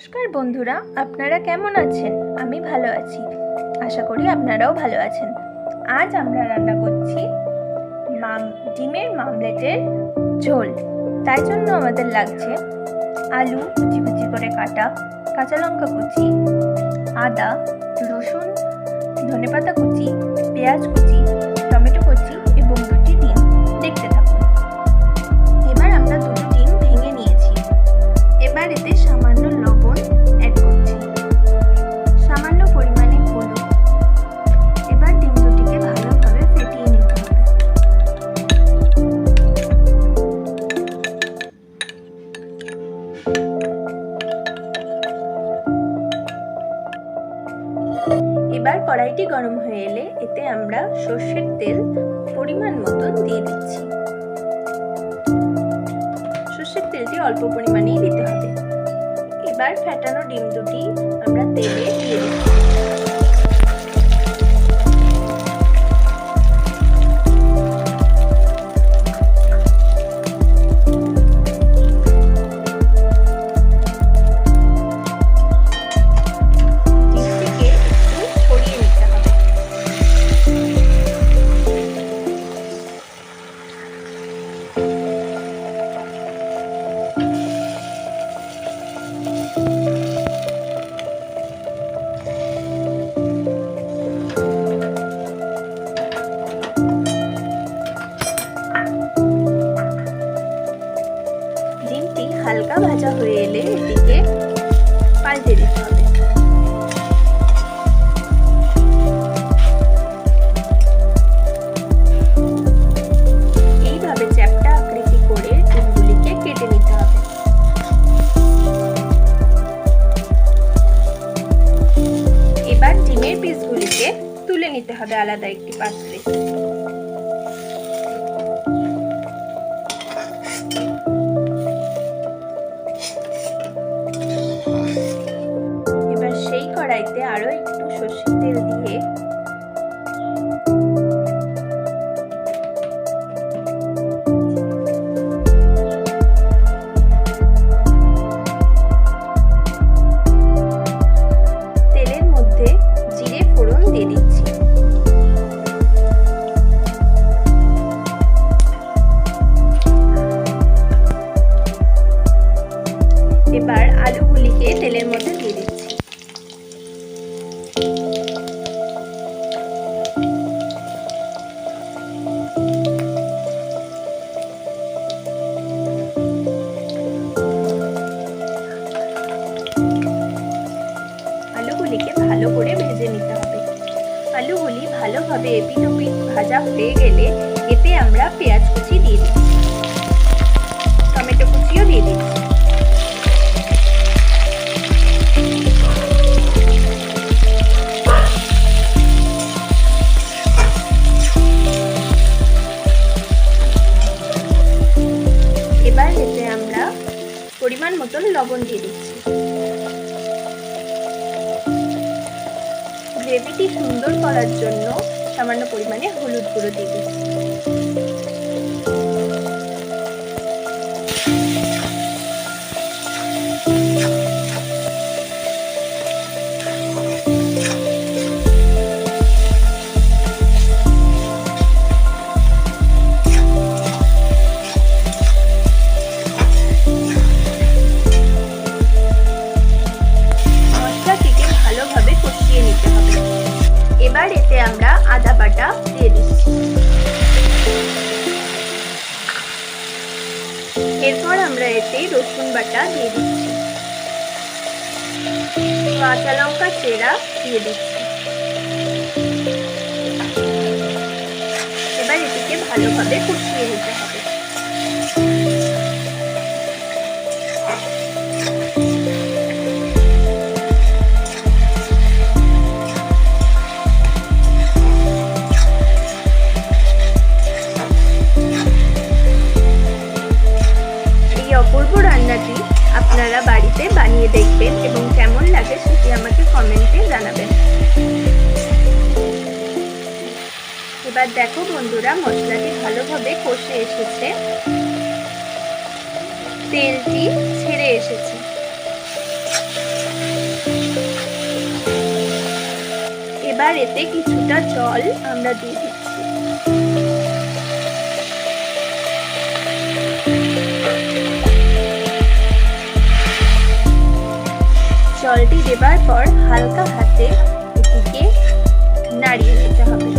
নমস্কার বন্ধুরা, আপনারা কেমন আছেন? আমি ভালো আছি, আশা করি আপনারাও ভালো আছেন। আজ আমরা রান্না করছি ডিমের মামলেটের ঝোল। তাই জন্য আমাদের লাগছে আলু কুচি কুচি করে কাটা, কাঁচা লঙ্কা কুচি, আদা, রসুন, ধনেপাতা কুচি, পেঁয়াজ কুচি, টমেটো কুচি এবং দুটি ডিম। দেখতে থাকুন। এবার আমরা দুটো ডিম ভেঙে নিয়েছি। এবার এতে সামান্য লবণ অ্যাড করছি, সামান্য পরিমাণে হলুদ। এবার ডিম দুটিকে ভালোভাবে ফেটিয়ে নিতে হবে। এবার কড়াইটি গরম হয়ে এলে এতে আমরা সর্ষের তেল পরিমাণ মতন দিয়ে দিচ্ছি। সর্ষের তেলটি অল্প পরিমাণেই দিতে হবে। এবার ফেটানো ডিম দুটি আমরা তেলে দিয়ে দিচ্ছি। ডিমটিকে একটু ছড়িয়ে নিতে হবে। ডিমটি হালকা ভাজা হয়ে এলে এটিকে পাল্টে দিতে হবে। এইভাবে চ্যাপ্টা আকৃতি করে ডিমগুলিকে কেটে নিতে হবে। এবার ডিমের পিসগুলিকে তুলে নিতে হবে আলাদা একটি পাত্রে। এবার সেই কড়াইতে আরো একটু সর্ষের তেল দিয়ে তেলের মধ্যে জিরে ফোড়ন দিয়ে দিচ্ছি। এবার আলুগুলিকে তেলের মধ্যে দিয়ে দিচ্ছি। আলুগুলিকে ভালো করে ভেজে নিতে হবে। আলুগুলি ভালোভাবে এপিট ওপিট ভাজা হয়ে গেলে এতে আমরা পেঁয়াজ কুচি দিয়ে দিচ্ছি, টমেটো কুচিও দিয়ে দিচ্ছি। এবার এতে আমরা পরিমাণ মতন লবণ দিয়ে দিচ্ছি। গ্রেভিটি সুন্দর করার জন্য সামান্য পরিমাণে হলুদ গুঁড়ো দিয়ে দিচ্ছি। মশলাটিকে ভালোভাবে কষিয়ে নিতে হবে। এবার এতে আমরা আদা বাটা দিয়ে দিচ্ছি। এরপর আমরা এতে রসুন বাটা দিয়ে দিচ্ছি, কাঁচা লঙ্কা চেরা দিয়ে দিচ্ছি। এবার এটিকে ভালোভাবে কষিয়ে নিতে হবে। অপূর্ব রান্নাটি আপনারা বাড়িতে বানিয়ে দেখবেন এবং কেমন লাগে সেটি আমাকে কমেন্টে জানাবেন। এবার দেখো বন্ধুরা, মশলাটি ভালোভাবে কষে এসেছে, তেলটি ছেড়ে এসেছে। এবার এতে কিছুটা জল আমরা দিয়ে দিচ্ছি। জলটি দেবার পর হালকা হাতে এটিকে নাড়িয়ে নিতে হবে।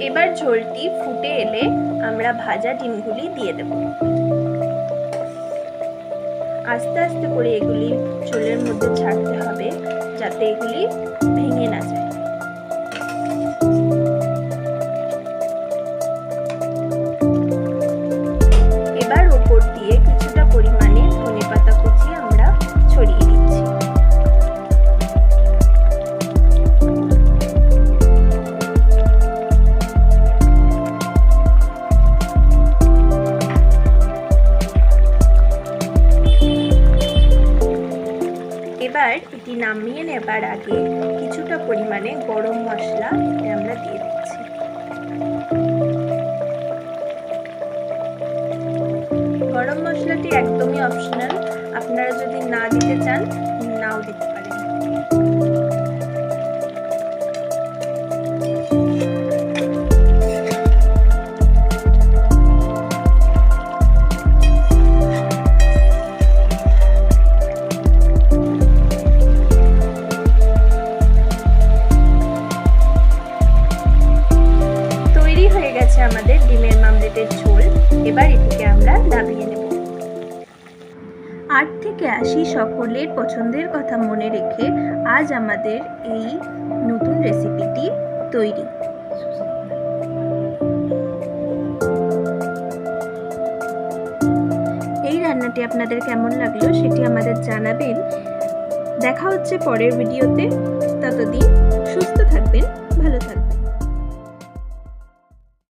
এবার ঝোলটি ফুটে এলে আমরা ভাজা ডিমগুলি দিয়ে দেব। আস্তে আস্তে করে এগুলি ঝোলের মধ্যে ছাড়তে হবে যাতে এগুলি ভেঙে না যায়। এবার উপর দিয়ে কিছুটা পরিমাণে ধনেপাতা কুচি আমরা ছড়িয়ে দিচ্ছি। এবার এটি নামিয়ে নেবার আগে কিছুটা পরিমাণে গরম মশলা আমরা দিয়ে দিচ্ছি। গরম মশলাটি একদমই অপশনাল, আপনারা যদি না দিতে চান নাও দিতে পারেন। আমাদের ডিমের মামলেটের ঝোল। এবার এটিকে আমরা নামিয়ে নেব। 8 থেকে 80 সকলের পছন্দের কথা মনে রেখে আজ আমাদের এই নতুন রেসিপিটি তৈরি। এই রান্নাটি আপনাদের কেমন লাগলো সেটি আমাদের জানাবেন। দেখা হচ্ছে পরের ভিডিওতে। ততদিন সুস্থ থাকবেন।